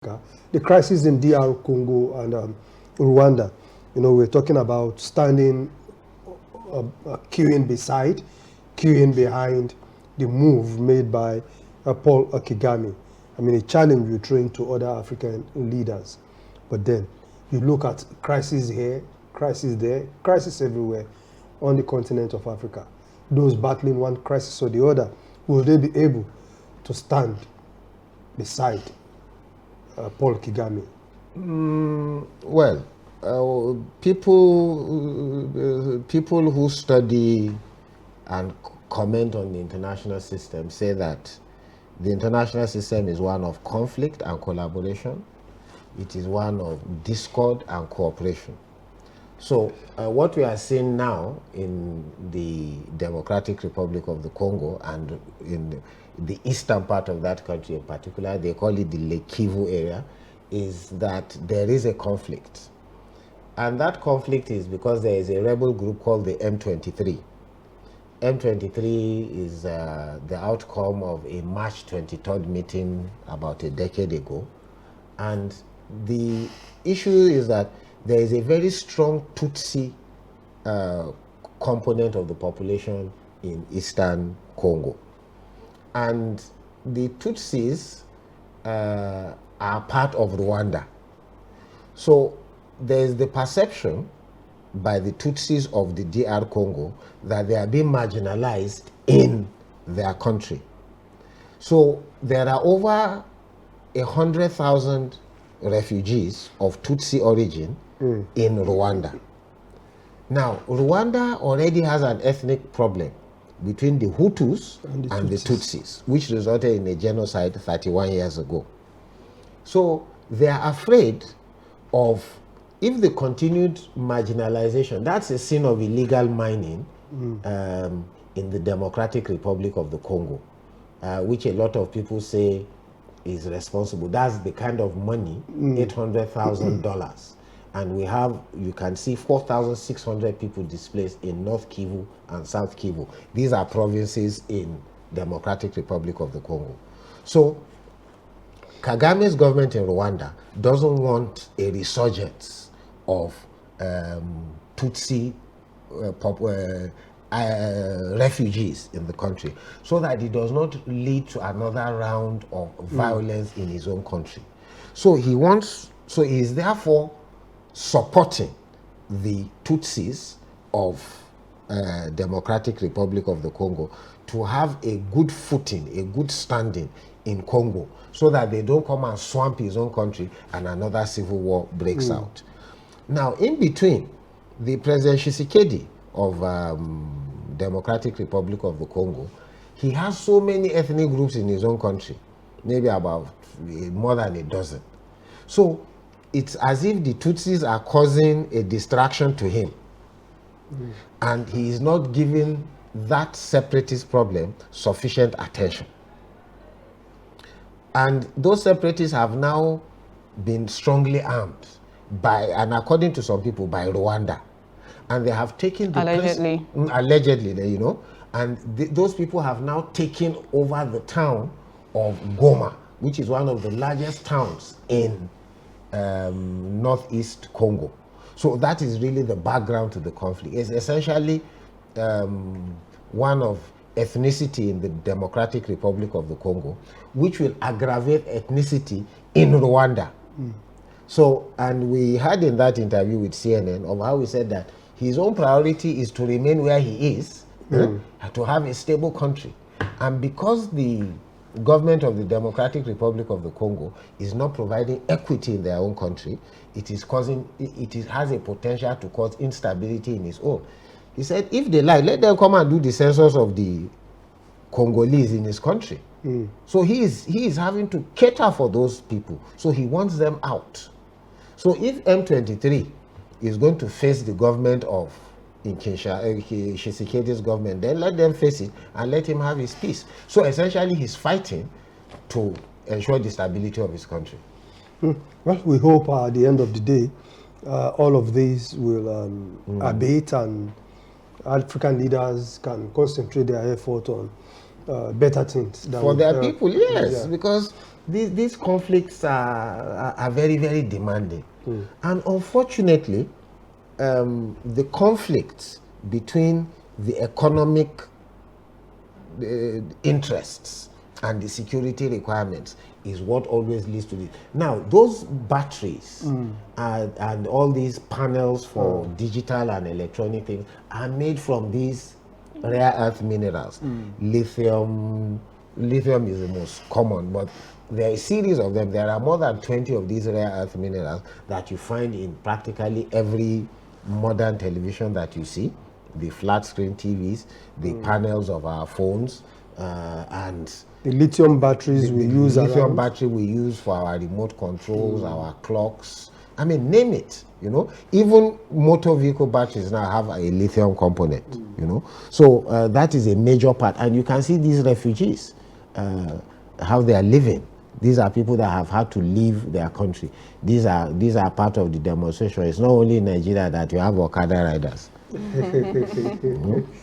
The crisis in DR Congo and Rwanda, we're talking about standing, queuing behind the move made by Paul Kagame. I mean, a challenge we throw to other African leaders. But then you look at crisis here, crisis there, crisis everywhere on the continent of Africa. Those battling one crisis or the other, will they be able to stand beside Paul Kagame? Well, people who study and comment on the international system say that the international system is one of conflict and collaboration. It is one of discord and cooperation. So what we are seeing now in the Democratic Republic of the Congo and in the eastern part of that country in particular, they call it the Lake Kivu area, is that there is a conflict. And that conflict is because there is a rebel group called the M23. M23 is the outcome of a March 23rd meeting about a decade ago. And the issue is that there is a very strong Tutsi component of the population in eastern Congo. And the Tutsis are part of Rwanda. So there is the perception by the Tutsis of the DR Congo that they are being marginalized in their country. So there are over 100,000 refugees of Tutsi origin in Rwanda. Now, Rwanda already has an ethnic problem between the Hutus and the Tutsis, which resulted in a genocide 31 years ago. So they are afraid of, if the continued marginalization, that's a sin of illegal mining in the Democratic Republic of the Congo, which a lot of people say is responsible. That's the kind of money, $800,000. And we have, you can see 4,600 people displaced in North Kivu and South Kivu. These are provinces in Democratic Republic of the Congo. So Kagame's government in Rwanda doesn't want a resurgence of Tutsi refugees in the country, so that it does not lead to another round of violence in his own country. So he is therefore supporting the Tutsis of Democratic Republic of the Congo to have a good footing, a good standing in Congo, so that they don't come and swamp his own country and another civil war breaks out. Now, in between, the President Tshisekedi of Democratic Republic of the Congo, he has so many ethnic groups in his own country, maybe about more than a dozen. So it's as if the Tutsis are causing a distraction to him. And he is not giving that separatist problem sufficient attention. And those separatists have now been strongly armed by, and according to some people, by Rwanda. And they have taken the allegedly, and those people have now taken over the town of Goma, which is one of the largest towns in northeast Congo. So that is really the background to the conflict. It's essentially one of ethnicity in the Democratic Republic of the Congo, which will aggravate ethnicity in Rwanda. So, and we had in that interview with CNN of how he said that his own priority is to remain where he is, to have a stable country. And because the government of the Democratic Republic of the Congo is not providing equity in their own country, it has a potential to cause instability in his own. He said, if they like, let them come and do the census of the Congolese in his country. So he is having to cater for those people. So he wants them out. So if M23 is going to face the government of Tshisekedi's government, then let them face it and let him have his peace. So essentially he's fighting to ensure the stability of his country. Well, we hope at the end of the day, all of these will abate and African leaders can concentrate their effort on better things. For their people, yes, because these conflicts are very, very demanding. And unfortunately, the conflicts between the economic interests and the security requirements is what always leads to this. Now, those batteries and all these panels for digital and electronic things are made from these rare earth minerals. Lithium is the most common, but there are a series of them. There are more than 20 of these rare earth minerals that you find in practically every modern television that you see, the flat screen TVs, the panels of our phones, and The lithium batteries we use lithium around. battery we use for our remote controls, our clocks. I mean, name it, you know. Even motor vehicle batteries now have a lithium component, you know. So that is a major part. And you can see these refugees, how they are living. These are people that have had to leave their country. These are part of the demonstration. It's not only in Nigeria that you have Okada riders.